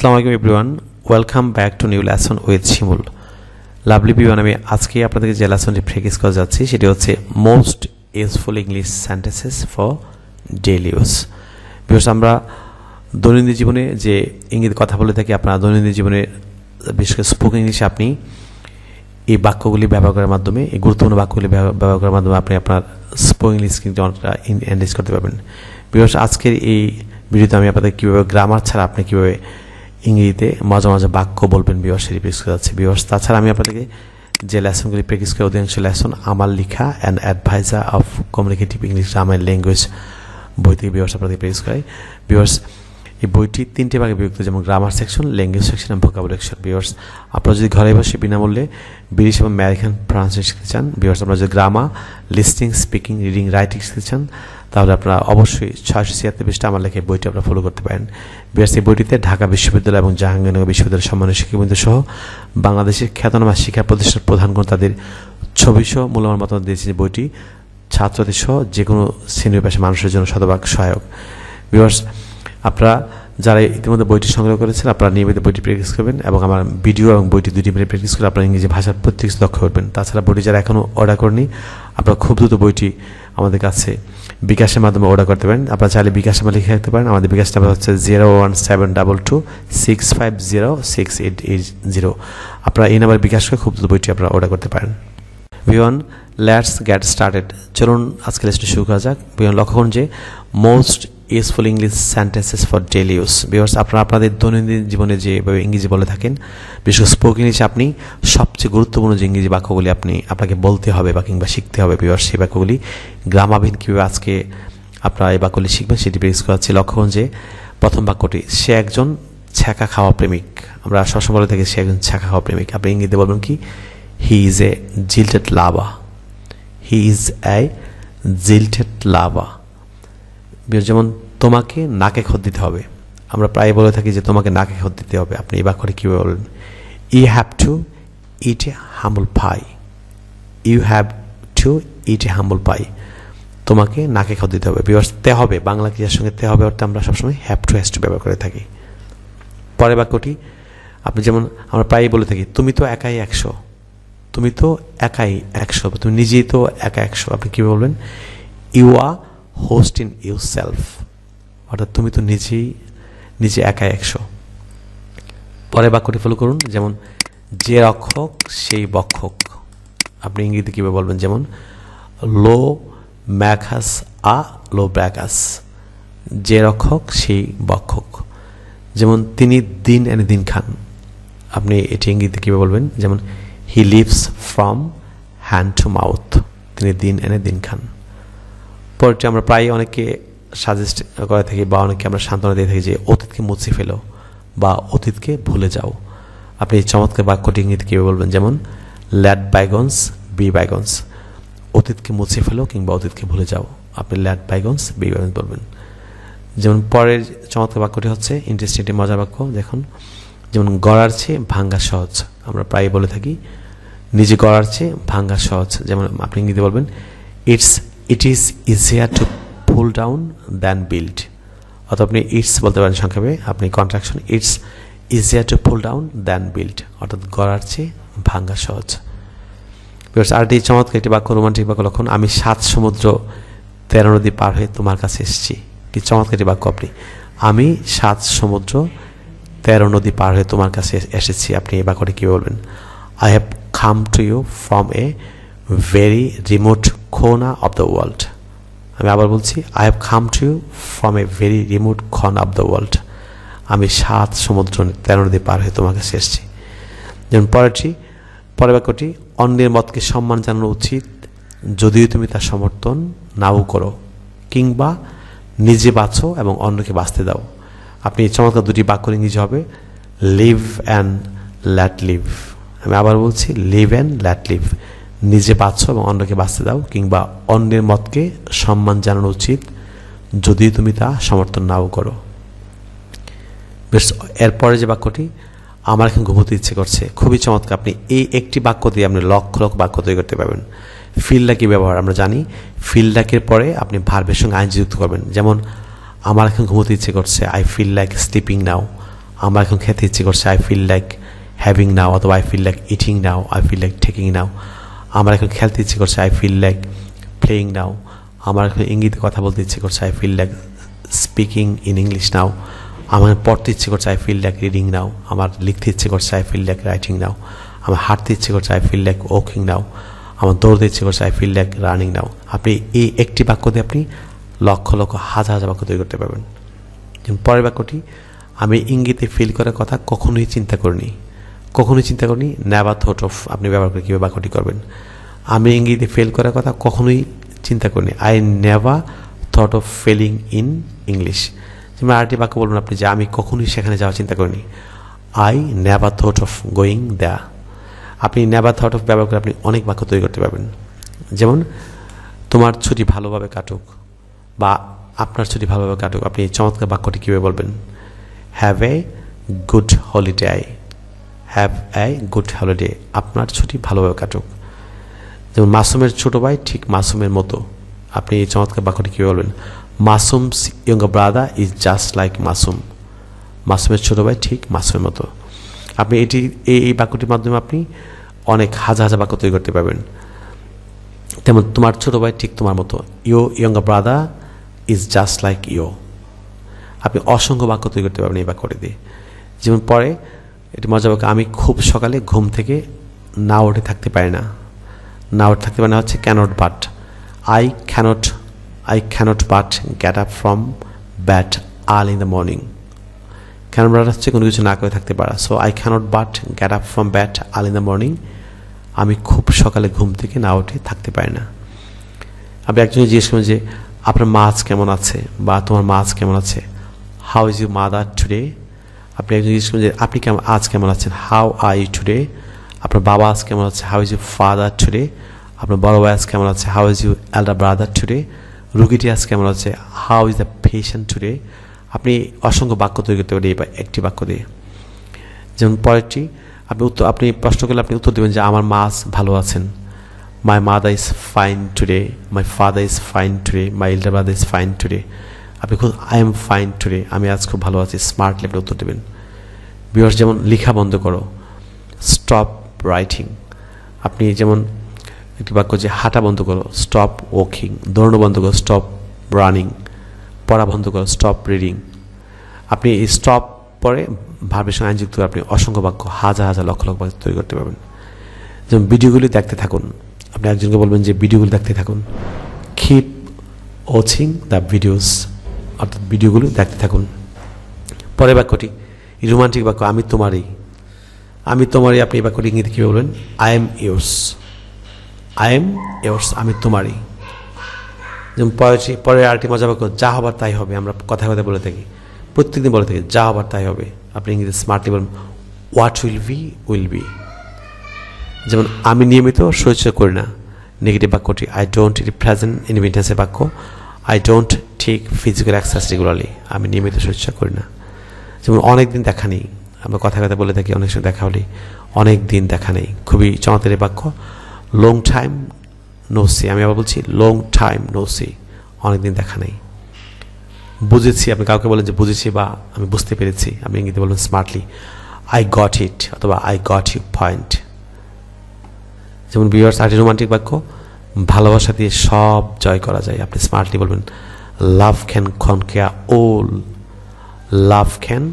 আসসালামু আলাইকুম everyone, welcome back to new lesson with Shimul. Lovely ভিউয়ান, আমি আজকে আপনাদেরকে যে লেসনটি প্র্যাকটিস করে যাচ্ছি সেটি হচ্ছে most useful English sentences for daily use. Because আমরা দৈনন্দিন জীবনে যে ইংরেজি কথা বলে থাকি, আপনার দৈনন্দিন জীবনে বিশেষ করে স্পোকেন ইংলিশে আপনি এই বাক্যগুলি ব্যবহার করার মাধ্যমে, এই গুরুত্বপূর্ণ বাক্যগুলি ব্যবহার করার মাধ্যমে আপনি আপনার স্পোকেন ইংলিশ কিন্তু অনেকটা এনরিচ করতে পারবেন। বিকজ আজকের এই ভিডিওতে আমি আপনাদের কীভাবে গ্রামার ছাড়া আপনি কীভাবে ইংরেজিতে মজা মজা বাক্য বলবেন বিভার্স সেটি প্র্যাকটিস করে যাচ্ছি। বিভার্স তাছাড়া আমি আপনাদেরকে যে লেসনগুলি প্র্যাকটিস করে অধিকাংশ লেসন আমার লেখা and adviser of communicative English grammar language বই থেকে বিভার্স আপনাদের প্র্যাকটিস করাই। বিভার্স এই বইটি 3টে ভাগে বিভক্ত, যেমন গ্রামার সেকশন, ল্যাঙ্গুয়েজ সেকশন এবং ভোকাবুলারি সেকশন। বিভার্স আপনারা যদি ঘরে বসে বিনামূল্যে ব্রিটিশ এবং আমেরিকান প্রনাউন্সিয়েশন শিখতে চান, বিভার্স আপনারা যদি grammar, listening, speaking, reading, writing শিখতে চান, তাহলে আপনারা অবশ্যই 676 পৃষ্ঠা আমার লেখা বইটি আপনারা ফলো করতে পারেন। বিভার্স এই বইটিতে ঢাকা বিশ্ববিদ্যালয় এবং জাহাঙ্গীরনগর বিশ্ববিদ্যালয়ের সম্মানিত শিক্ষকবৃন্দ সহ বাংলাদেশের খ্যাতনামা শিক্ষা প্রতিষ্ঠান প্রধানগণ তাদের ছবিসহ মূল্যবান মতামত দিয়েছে। যে বইটি ছাত্রদের সহ যে কোনো শ্রেণীর পেশার মানুষের জন্য শতভাগ সহায়ক। বিভার্স আপনারা যারা ইতিমধ্যে বইটি সংগ্রহ করেছেন, আপনারা নিয়মিত বইটি প্র্যাকটিস করবেন এবং আমার ভিডিও এবং বইটি দুটি মিলে প্র্যাকটিস করে আপনারা ইংরেজি ভাষার প্রত্যেক দক্ষ করবেন। তাছাড়া বইটি যারা এখনও অর্ডার করেনি, আপনারা খুব দ্রুত বইটি আমাদের কাছে বিকাশের মাধ্যমে অর্ডার করতে পারেন। আপনারা চাইলে বিকাশ নাম্বার লিখে রাখতে পারেন। আমাদের বিকাশ নাম্বার হচ্ছে 01722650680। আপনারা এই নাম্বার বিকাশ করে খুব দ্রুত বইটি আপনারা অর্ডার করতে পারেন। V1, let's get started. চলুন আজকে লেসনটি শুরু করা যাক। ভিওয়ান, লক্ষ্য করুন যে most useful English sentences for daily use. Because আপনারা আপনাদের দৈনন্দিন জীবনে যেভাবে ইংরেজি বলে থাকেন, বিশেষ করে স্পোকেন ইংলিশে আপনি সবচেয়ে গুরুত্বপূর্ণ যে ইংরেজি বাক্যগুলি আপনাকে বলতে হবে বা কিংবা শিখতে হবে, বিকজ সেই বাক্যগুলি গ্রামারবিহীন কীভাবে আজকে আপনারা এই বাক্যগুলি শিখবেন সেটি প্র্যাকটিস করাচ্ছি। লক্ষ্য করুন যে প্রথম বাক্যটি, সে একজন ছ্যাঁকা খাওয়া প্রেমিক। আমরা সবসময় বলে থাকি সে একজন ছ্যাঁকা খাওয়া প্রেমিক। আপনি ইংরেজিতে বলবেন কি? He is a jilted lover. He is a jilted lover. যেমন তোমাকে নাকে খত দিতে হবে, আমরা প্রায় বলে থাকি যে তোমাকে নাকে খত দিতে হবে। আপনি এই বাক্যটি কীভাবে বলবেন? You have to eat a humble pie. You have to eat a humble pie. তোমাকে নাকে খত দিতে হবে। বিকজ তে হবে, বাংলা ক্রিয়ার সঙ্গে তে হবে অর্থে আমরা সবসময় হ্যাভ টু হ্যাজ টু ব্যবহার করে থাকি। পরের বাক্যটি আপনি যেমন আমরা প্রায়ই বলে থাকি, তুমি তো একাই 100। তুমি তো একাই 100, তুমি নিজেই তো একা 100। আপনি কীভাবে বলবেন? You are host in you self. অর্থাৎ তুমি তো নিজে একাই 100। পরের বাক্যটি ফলো করুন, যেমন যে রক্ষক সেই বক্ষক। আপনি ইংরেজিতে কীভাবে বলবেন? যেমন লো ম্যাকাস আ লো ব্র্যাকাস। যে রক্ষক সেই বক্ষক। যেমন তিনি দিন এনে দিন খান। আপনি এটি ইংরেজিতে কীভাবে বলবেন? যেমন he lives from hand to mouth. তিনি দিন এনে দিন খান। পরেরটি আমরা প্রায় অনেকে সাজেস্ট করে থাকি বা অনেকে আমরা সান্ত্বনা দিয়ে থাকি যে অতীতকে মুছে ফেলো বা অতীতকে ভুলে যাও। আপনি এই চমৎকার বাক্যটি ইংরেজিতে কীভাবে বলবেন? যেমন লেট বাইগনস বি বাইগনস। অতীতকে মুছে ফেলো কিংবা অতীতকে ভুলে যাও। আপনি লেট বাইগনস বি বাইগনস বলবেন। যেমন পরের চমৎকার বাক্যটি হচ্ছে ইন্টারেস্টিং মজার বাক্য। দেখুন, যেমন গড়ার চেয়ে ভাঙ্গা সহজ। আমরা প্রায় বলে থাকি নিজে গড়ার চেয়ে ভাঙ্গা সহজ। যেমন আপনি ইংরেজিতে বলবেন it is easier two pull down than build. অথবা আপনি ইটস বলতে পারেন সংক্ষেপে, আপনি contraction it's easier two pull down than build, অর্থাৎ গড়ার চেয়ে ভাঙ্গা সহজ। আরেকটি চমৎকার একটি বাক্য, রোমান্টিক বাক্য। লক্ষণ, আমি 7 সমুদ্র 13 নদী পার হয়ে তোমার কাছে এসেছি। কি চমৎকার একটি বাক্য! আমি 7 সমুদ্র 13 নদী পার হয়ে তোমার কাছে এসেছি। আপনি এই বাক্যটি কীভাবে বলবেন? I have come to you from a very remote corner of the world. আমি আবার বলছি, I have come to you from a very remote corner of the world. আমি 7 সমুদ্র 13 নদী পার হয়ে তোমার কাছে এসেছি। যেমন পরের বাক্যটি, অন্যের মতকে সম্মান জানানো উচিত যদিও তুমি তার সমর্থন নাও করো, কিংবা নিজে বাঁচো এবং অন্যকে বাঁচতে দাও। আপনি চমৎকার দুটি বাক্য ইংরেজি হবে লিভ অ্যান্ড লেট লিভ। আমি আবার বলছি, লিভ অ্যান্ড লেট লিভ। নিজে বাঁচো এবং অন্যকে বাঁচতে দাও, কিংবা অন্যের মতকে সম্মান জানানো উচিত যদিও তুমি তা সমর্থন নাও করো। বেশ, এরপরে যে বাক্যটি, আমার এখন ঘুমোতে ইচ্ছে করছে। খুবই চমৎকার। আপনি এই একটি বাক্য দিয়ে আপনি লক্ষ লক্ষ বাক্য তৈরি করতে পারবেন। ফিল লাকি ব্যবহার আমরা জানি, ফিল লাকির পরে আপনি ভার্বের সঙ্গে আইনজি যুক্ত করবেন। যেমন আমার এখন ঘুমোতে ইচ্ছে করছে, I feel like sleeping now. আমার এখন খেতে ইচ্ছে করছে, I feel like having now, অথবা I feel like eating now, I feel like taking now. আমার এখন খেলতে ইচ্ছে করছে, I feel like playing now. আমার এখন ইংরেজিতে কথা বলতে ইচ্ছে করছে, I feel like speaking in English now. আমার পড়তে ইচ্ছে করছে, I feel like reading now. আমার লিখতে ইচ্ছে করছে, আই ফিল লাইক রাইটিং নাও। আমার হাঁটতে ইচ্ছে করছে, আই ফিল লাইক ওয়াকিং নাও। আমার দৌড়তে ইচ্ছে করছে, আই ফিল লাইক রানিং নাও। আপনি এই একটি বাক্য দিয়ে আপনি লক্ষ লক্ষ হাজার হাজার বাক্য তৈরি করতে পারবেন। যেমন পরের বাক্যটি, আমি ইঙ্গিতে ফিল করার কথা কখনোই চিন্তা করিনি। কখনোই চিন্তা করিনি, নেভার থট অফ আপনি ব্যবহার করে কীভাবে বাক্যটি করবেন। আমি ইঙ্গিতে ফেল করার কথা কখনোই চিন্তা করিনি, I never thought of felling in English. যেমন আরেকটি বাক্য বলবেন আপনি যে আমি কখনোই সেখানে যাওয়ার চিন্তা করিনি, I never thought of going there. আপনি নেভার থট অফ ব্যবহার করে আপনি অনেক বাক্য তৈরি করতে পারবেন। যেমন তোমার ছুটি ভালোভাবে কাটুক, বা আপনার ছুটি ভালোভাবে কাটুক। আপনি এই চমৎকার বাক্যটি কীভাবে বলবেন, have a good holiday, have a good holiday, আপনার ছুটি ভালোভাবে কাটুক। যেমন মাসুমের ছোটো ভাই ঠিক মাসুমের মতো, আপনি এই চমৎকার বাক্যটি কীভাবে বলবেন, Masum's younger brother is just like Masum, মাসুমের ছোটো ভাই ঠিক মাসুমের মতো। আপনি এই বাক্যটির মাধ্যমে আপনি অনেক হাজার হাজার বাক্য তৈরি করতে পারবেন। তেমন তোমার ছোটো ভাই ঠিক তোমার মতো, your younger brother is just like you. আপনি অসংখ্য বাক্য তৈরি করতে পারবেন এই বাক্যটি দিয়ে। যেমন পরে এটি মজা বাক্য, আমি খুব সকালে ঘুম থেকে না উঠে থাকতে পারি না। না উঠে থাকতে পারি না হচ্ছে can't but, I can't but get up from bed early in the morning. Can't but হচ্ছে কোনো কিছু না করে থাকতে পারা। So I can't but get up from bed early in the morning, আমি খুব সকালে ঘুম থেকে না উঠে থাকতে পারি না। আপনি একজনকে জিজ্ঞেস করেন যে আপনার মা আজ কেমন আছে, বা তোমার মা আজ কেমন আছে, how is your mother today. আপনি একজন জিজ্ঞেস করেন যে আপনি আজ কেমন আছেন, হাউ আর ইউ টুডে। আপনার বাবা আজ কেমন আছে, how is your father today. আপনার বড় ভাই আজ কেমন আছে, how is your elder brother today. রুগীটি আজ কেমন আছে, how is the patient today. আপনি অসংখ্য বাক্য তৈরি করতে পারেন এই একটি বাক্য দিয়ে। যেমন পরেরটি, আপনি প্রশ্ন করলে আপনি উত্তর দেবেন যে আমার মা আজ ভালো আছেন, my mother is fine today, my father is fine today, my elder brother is fine today. আপনি খুব আই এম ফাইন টুডে, আমি আজ খুব ভালো আছি, স্মার্টলি আপনি উত্তর দেবেন। ভিউয়ার্স, যেমন লেখা বন্ধ করো, স্টপ রাইটিং। আপনি যেমন একটি বাক্য যে হাঁটা বন্ধ করো, স্টপ ওয়াকিং। দৌড়ানো বন্ধ করো, স্টপ রানিং। পড়া বন্ধ করো, স্টপ রিডিং। আপনি এই স্টপ পরে ভার্বের সঙ্গে যুক্ত করে আপনি অসংখ্য বাক্য হাজার হাজার লক্ষ লক্ষ বাক্য তৈরি করতে পারবেন। যেমন ভিডিওগুলি দেখতে থাকুন, আপনি একজনকে বলবেন যে ভিডিওগুলি দেখতে থাকুন, কিপ ওয়াচিং দ্য ভিডিওস, অর্থাৎ ভিডিওগুলো দেখতে থাকুন। পরের বাক্যটি রোমান্টিক বাক্য, আমি তোমারই। আমি তোমারই, আপনি এই বাক্যটি ইংরেজিতে কীভাবে বলবেন, I am yours, I am yours, আমি তোমারই। যেমন পরের আরেকটি মজা বাক্য, যা হবার তাই হবে। আমরা কথায় কথায় বলে থাকি, প্রত্যেকদিন বলে থাকি, যা হবার তাই হবে। আপনি ইংরেজিতে স্মার্টলি বলবেন, what will be will be. যেমন আমি নিয়মিত শরীরচর্চা করি না, নেগেটিভ বাক্যটি আই ডোন্ট, এটি প্রেজেন্ট ইনভিটেন্সের বাক্য, I don't take physical exercise regularly, আমি নিয়মিত শরীরচর্চা করি না। যেমন অনেক দিন দেখা নেই, আমরা কথা কথা বলে থাকি অনেক সময় দেখা হলে, অনেক দিন দেখা নেই, খুবই চমৎকার বাক্য। লং টাইম নো সি, আমি আবার বলছি লং টাইম নো সি, অনেক দিন দেখা নেই। বুঝেছি, আপনি কাউকে বলেন যে বুঝেছি বা আমি বুঝতে পেরেছি, আপনি ইংরেজিতে বলবেন স্মার্টলি আই গট ইট, অথবা আই গট ইউ পয়েন্ট। যেমন ভিউয়ার্স, আরেকটি রোমান্টিক বাক্য, ভালোবাসা দিয়ে সব জয় করা যায়। আপনি স্মার্টলি বলবেন, love can conquer all, love can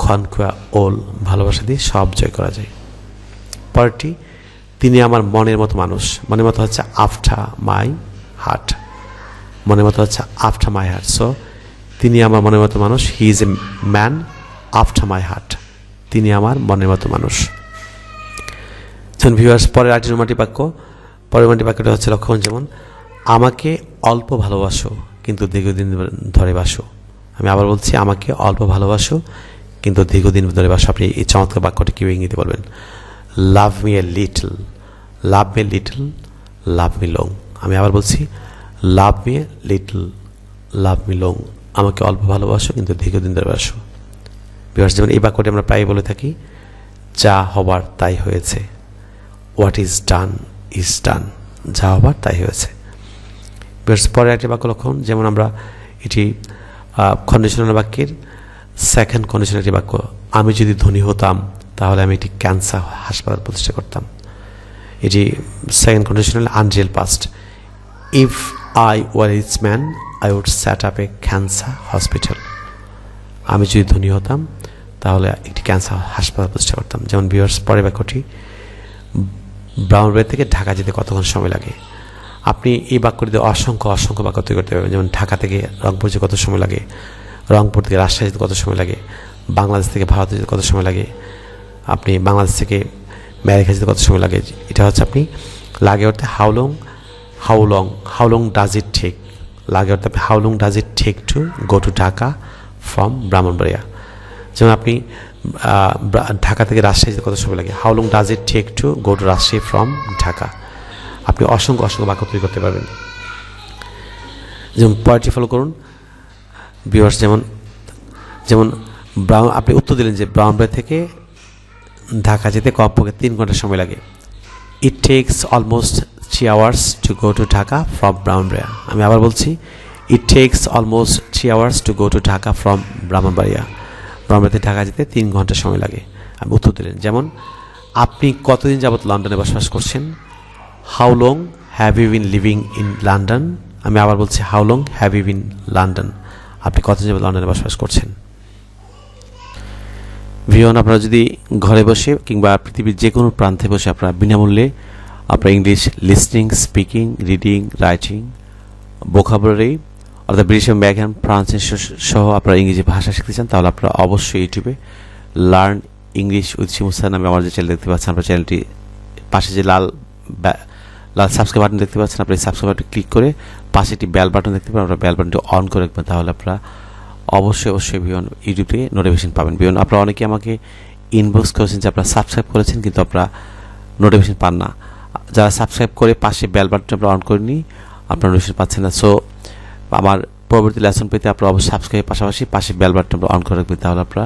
conquer all, ভালোবাসা দিয়ে সব জয় করা যায়। পরেরটি, তিনি আমার মনের মতো মানুষ। মনের মতো হচ্ছে আফটার মাই হার্ট, মনের মতো হচ্ছে আফটার মাই হার্ট। সো তিনি আমার মনের মতো মানুষ, হি is a man after my heart, তিনি আমার মনের মতো মানুষ। যেমন ভিউয়ার্স, পরের আরেকটি রোমান্টিক বাক্য, পরের রোমান্টিক বাক্যটা হচ্ছে লক্ষণ, যেমন আমাকে অল্প ভালোবাসো কিন্তু দীর্ঘদিন ধরে বাসো। আমি আবার বলছি, আমাকে অল্প ভালোবাসো কিন্তু দীর্ঘদিন ধরে বাসো। আপনি এই চমৎকার বাক্যটি কেউ ইংরেজিতে বলবেন, love me a little, love me little, love me long. আমি আবার বলছি, love me a little, love me long, আমাকে অল্প ভালোবাসো কিন্তু দীর্ঘদিন ধরে বাসো। ভিউয়ার্স, যেমন এই বাক্যটি আমরা প্রায় বলে থাকি, যা হবার তাই হয়েছে, what is done is done, যা হবার তাই হয়েছে। ভিউয়ার্স, পরে একটি বাক্য লক্ষণ, যেমন আমরা এটি কন্ডিশনাল বাক্যের সেকেন্ড কন্ডিশনাল একটি বাক্য, আমি যদি ধনী হতাম তাহলে আমি একটি ক্যান্সার হাসপাতাল প্রতিষ্ঠা করতাম। এটি second conditional unreal past. If I were rich man I would set up a cancer hospital. আমি যদি ধনী হতাম তাহলে একটি ক্যান্সার হাসপাতাল প্রতিষ্ঠা করতাম। যেমন ভিউয়ার্স, পরের বাক্যটি, ব্রাউনবাড়ি থেকে ঢাকা যেতে কতক্ষণ সময় লাগে? আপনি এই বাক্যটিতে অসংখ্য বাক্য তৈরি করতে পারবেন। যেমন ঢাকা থেকে রংপুর যেতে কত সময় লাগে, রংপুর থেকে রাজশাহী যেতে কত সময় লাগে, বাংলাদেশ থেকে ভারতে যেতে কত সময় লাগে, আপনি বাংলাদেশ থেকে আমেরিকা যেতে কত সময় লাগে। এটা হচ্ছে আপনি লাগে অর্থে how long does it take. লাগে অর্থে আপনি how long does it take to go to Dhaka from Brahmanbaria. যেমন আপনি ঢাকা থেকে রাজশাহী যেতে কত সময় লাগে, how long does it take to go to Rajshahi from Dhaka. আপনি অসংখ্য বাক্য তৈরি করতে পারবেন। যেমন পয়েন্টটি ফলো করুন ভিউয়ার্স। যেমন আপনি উত্তর দিলেন যে ব্রাউনবাড়ি থেকে ঢাকা যেতে কমপক্ষে 3 ঘন্টা সময় লাগে। ইট tax almost 3 hours two go to Dhaka from Brahmanbaria. আমি আবার বলছি, ইট tax almost 3 hours two go to Dhaka from Brahmanbaria. Brahmanbaria Dhaka যেতে 3 ঘন্টা সময় লাগে। আমি উত্তর দিলেন। যেমন আপনি কতদিন যাবত লন্ডনে বসবাস করছেন? How long have you been living in London? আমি আবার বলছি, how long have you been London? আপনি কতদিন যাবত লন্ডনে বসবাস করছেন? ভিউয়ার, আপনারা যদি ঘরে বসে কিংবা পৃথিবীর যে কোনো প্রান্তে বসে আপনারা বিনামূল্যে আপনারা English listening, speaking, reading, writing, vocabulary অর্থাৎ ব্রিটিশ এবং আমেরিকান, ফ্রান্স সহ আপনারা ইংরেজি ভাষা শিখতে চান, তাহলে আপনারা অবশ্যই ইউটিউবে learn English with Shimu sir নামে আমার যে চ্যানেল দেখতে পাচ্ছেন, আপনার চ্যানেলটি পাশে যে লাল সাবস্ক্রাইব বাটন দেখতে পাচ্ছেন, আপনি সাবস্ক্রাইব বাটন ক্লিক করে পাশে একটি বেল বাটন দেখতে পাবেন, আপনারা বেল বাটনটি অন করে রাখবেন। তাহলে আপনারা অবশ্যই ভিউয়ার ইউটিউবে নোটিফিকেশন পাবেন। ভিউয়ার, আপনারা অনেকে আমাকে ইনবক্স করেছেন যে আপনারা সাবস্ক্রাইব করেছেন কিন্তু আপনারা নোটিফিকেশন পান না। যারা সাবস্ক্রাইব করে পাশে বেল বাটনটা আপনারা অন করেনি, আপনারা নোটিফিকেশন পাচ্ছেন না। সো আমার পরবর্তী লেসন পেতে আপনারা অবশ্যই সাবস্ক্রাইবের পাশাপাশি পাশে বেল বাটনটা অন করে রাখবেন, তাহলে আপনারা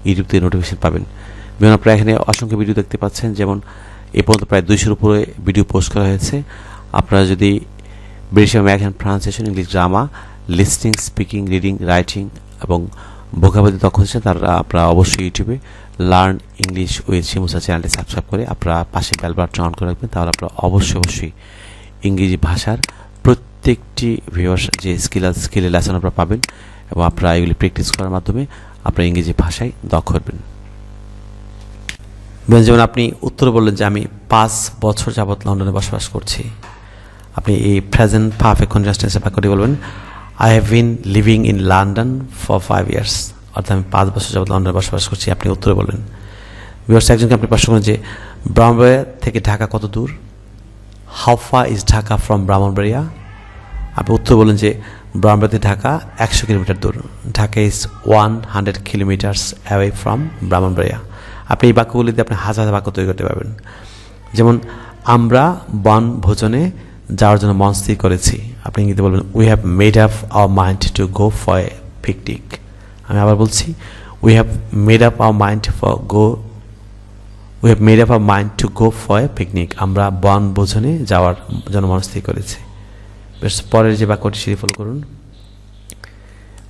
ইউটিউব থেকে নোটিফিকেশন পাবেন। ভিউয়ার, আপনারা এখানে অসংখ্য ভিডিও দেখতে পাচ্ছেন। যেমন এ পর্যন্ত প্রায় 200-এর উপরে ভিডিও পোস্ট করা হয়েছে। আপনারা যদি ব্রিটিশ এবং American pronunciation, English grammar, listening, speaking, reading, writing এবং ভোকাবুলারি দক্ষ হচ্ছেন, তারা আপনারা অবশ্যই ইউটিউবে learn English with Shimu sir চ্যানেলটি সাবস্ক্রাইব করে আপনারা পাশে বেল বাটন অন করে রাখবেন। তাহলে আপনারা অবশ্যই ইংরেজি ভাষার প্রত্যেকটি ভিউয়ার্স যে স্কিলের লেসন আপনারা পাবেন এবং আপনারা এগুলি প্র্যাকটিস করার মাধ্যমে আপনারা ইংরেজি ভাষায় দক্ষ হবেন। যেমন আপনি উত্তরে বললেন যে আমি 5 বছর যাবৎ লন্ডনে বসবাস করছি। আপনি এই প্রেজেন্ট পারফেক্ট কন্টিনিউয়াস টেন্সের বাক্যটি বলবেন, I have been living in London for 5 years। অর্থাৎ আমি 5 বছর যাবৎ লন্ডনে বসবাস করছি। আপনি উত্তরে বলবেন। ভিউয়ার্স, একজনকে আপনি প্রশ্ন করেন যে ব্রাহ্মণবাড়িয়া থেকে ঢাকা কত দূর? How far is Dhaka from Brahmanbaria? আপনি উত্তর বলেন যে ব্রাহ্মণবাড়িয়া থেকে ঢাকা 100 কিলোমিটার দূর। Dhaka is 100 kilometers away from Brahmanbaria. আপনি এই বাক্যগুলিতে আপনি হাজার বাক্য তৈরি করতে পারবেন। যেমন আমরা বনভোজনে যাওয়ার জন্য মন স্থির করেছি। আপনি ইংরেজিতে বলবেন, we have made up our mind to go for a picnic. আমি আবার বলছি, we have made up our mind to go for a picnic. আমরা বনভোজনে যাওয়ার জন্য মন স্থির করেছি। বেশ, পরের যে বাক্যটি সেটি ফলো করুন।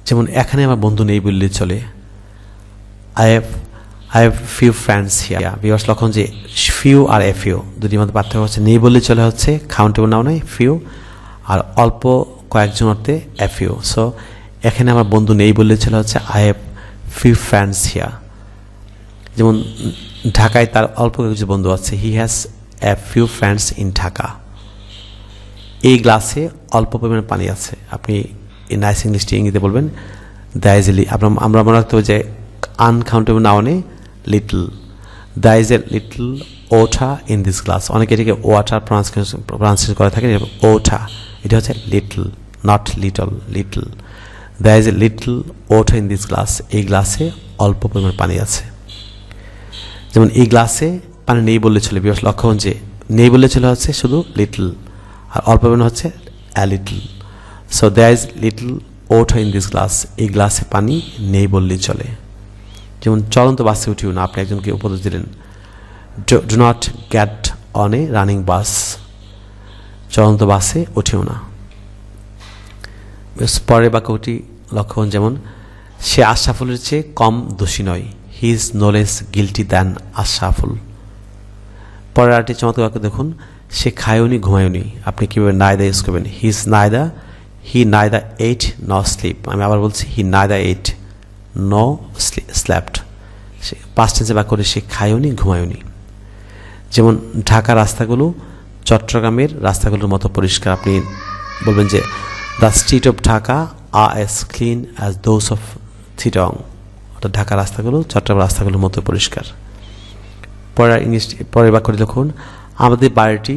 যেমন এখানে আমার বন্ধু নেই বললে চলে। I have few friends here. Viewers, লক্ষণ যে ফিউ আর এ ফিউ দুটির মধ্যে পার্থক্য হচ্ছে, নেই বললে চলে হচ্ছে কাউন্টেবল নাউন ফিউ, আর অল্প কয়েকজন অর্থে এ ফিউ। সো এখানে আমার বন্ধু নেই বললে চলে হচ্ছে I have few friends here. যেমন ঢাকায় তার অল্প কিছু বন্ধু আছে, he has a few friends in Dhaka. এই গ্লাসে অল্প পরিমাণে পানি আছে। আপনি এই নাইস ইংলিশটি ইংরেজিতে বলবেন, দ্যার ইজ এ আমরা মনে রাখতে হবে যে আনকাউন্টেবল নাউনে little, there is a little water in this glass. অনেকে এটাকে ওয়াটার প্রনাউন্সিয়েশন করে থাকে, ওটা, এটা হচ্ছে little, not little, little. There is a little water in this glass. এই গ্লাসে অল্প পরিমাণ পানি আছে। যেমন এই গ্লাসে পানি নেই বললে চলে। বিকজ লক্ষণ যে নেই বললে চলে হচ্ছে শুধু লিটল, আর অল্প পরিমাণ হচ্ছে a little. So there is little water in this glass. এই গ্লাসে পানি নেই বললেই চলে। যেমন চলন্ত বাসে উঠিও না। আপনি একজনকে উপদেশ দিলেন, do not get on a running bus. চলন্ত বাসে উঠিও না। পরের বাক্যটি লক্ষণ, যেমন সে আশরাফুলের চেয়ে কম দোষী নয়। He is no less guilty than Ashraful. পরের আরেকটি চমৎকার বাক্য দেখুন, সে খায়ওনি ঘুমায়ওনি। আপনি কীভাবে নাইদা ইউজ করবেন? হি নাইদা এইট ন স্লিপ। আমি আবার বলছি, হি নাইদা এইট ন স্ল্যাপড। সে পাস্ট টেন্সে বাক্য করে সে খায়ওনি ঘুমায়ওনি। যেমন ঢাকা রাস্তাগুলো চট্টগ্রামের রাস্তাগুলোর মতো পরিষ্কার। আপনি বলবেন যে the street of Dhaka are as clean as those of Chittagong. অর্থাৎ ঢাকা রাস্তাগুলো চট্টগ্রাম রাস্তাগুলোর মতো পরিষ্কার। পরের বাক্যটি লিখুন, আমাদের বাড়িটি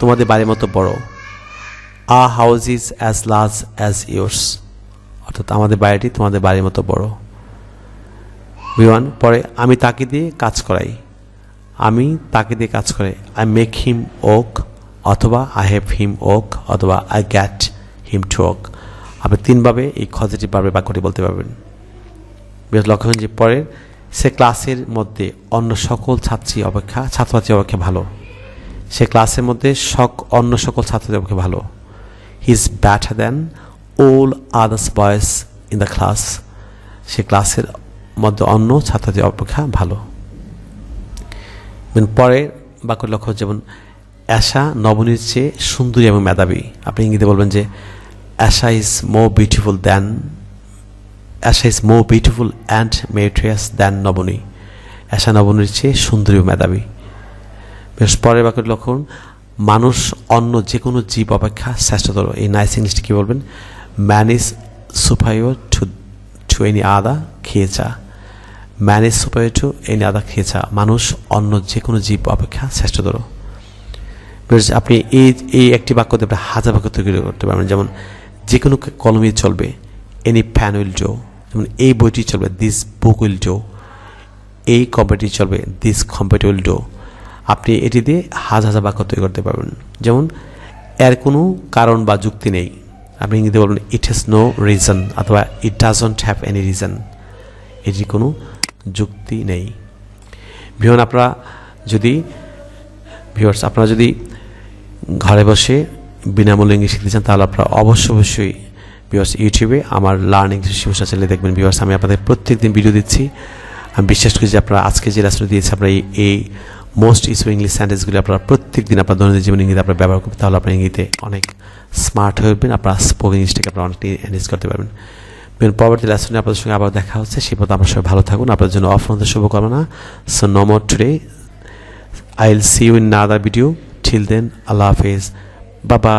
তোমাদের বাড়ির মতো বড়। A house is as large as yours. অর্থাৎ আমাদের বাড়িটি তোমাদের বাড়ির মতো বড়। পরে আমি তাকে দিয়ে কাজ করাই। আই মেক হিম ওক, অথবা আই হ্যাভ হিম ওক, অথবা আই গ্যাট হিম টু ওক। আপনি তিনভাবে এই পজিটিভ ভার্বের বাক্যটি বলতে পারবেন। লক্ষ্য করুন যে পরের, সে ক্লাসের মধ্যে অন্য সকল ছাত্রছাত্রী অপেক্ষা ভালো। সে ক্লাসের মধ্যে অন্য সকল ছাত্রদের অপেক্ষা ভালো। He is better than all others boys in the class. সে ক্লাসের মধ্যে অন্য ছাত্রদের অপেক্ষা ভালো। পরের বাক্য লক্ষ্য, যেমন আশা নবনীর চেয়ে সুন্দরী এবং মেধাবী। আপনি ইংরেজিতে বলবেন যে Asha is more beautiful and meritorious than Nabani. Asha নবনীর চেয়ে সুন্দরী ও মেধাবী। পরের বাক্যটি লক্ষ্য, মানুষ অন্য যে কোনো জীব অপেক্ষা শ্রেষ্ঠতর। এই নাইস ইংলিশটি কী বলবেন? Man is superior to any other creature. Man is superior to any other creature. মানুষ অন্য যে কোনো জীব অপেক্ষা শ্রেষ্ঠতর। আপনি এই একটি বাক্য দিয়ে আপনি হাজার বাক্য তৈরি করতে পারবেন। যেমন যে কোনো কলমই চলবে, এনি ফ্যান উইল ডো। যেমন এই বইটি চলবে, দিস বুক উইল ডো। এই কম্পিউটারটি চলবে, দিস কম্পিউটার উইল ডো। আপনি এটি দিয়ে হাজার বাক্য তৈরি করতে পারবেন। যেমন এর কোনো কারণ বা যুক্তি নেই। আপনি ইংরেজিতে বলবেন ইট হ্যাজ নো রিজন, অথবা it doesn't have any reason. এটির কোনো যুক্তি নেই। আপনারা যদি ঘরে বসে বিনামূল্যে ইংলিশ শিখতে চান, তাহলে আপনারা অবশ্যই ইউটিউবে আমার লার্নিং শিক্ষা চ্যানেলে দেখবেন। আমি আপনাদের প্রত্যেক দিন ভিডিও দিচ্ছি। আমি বিশ্বাস করি যে আপনারা আজকে যে লেসন দিয়েছি, আপনারা এই মোস্ট ইউজফুল ইংলিশ সেন্টেন্সগুলি আপনারা প্রত্যেক দিন আপনার দৈনন্দিন জীবনে ইংরেজি আপনারা ব্যবহার করবেন। তাহলে আপনার ইংরেজিতে অনেক স্মার্ট হয়ে উঠবেন। আপনার স্পোকেন ইংলিশটাকে আপনারা অনেকটি এনহেন্স করতে পারবেন। পরবর্তী লেসনে আপনাদের সঙ্গে আবার দেখা হচ্ছে। সেই পথে আপনার সবাই ভালো থাকুন। আপনাদের জন্য অফরন্ত শুভকামনা। So no more today. I will see you in another video. Till then, আল্লাহ হাফেজ, বাবা।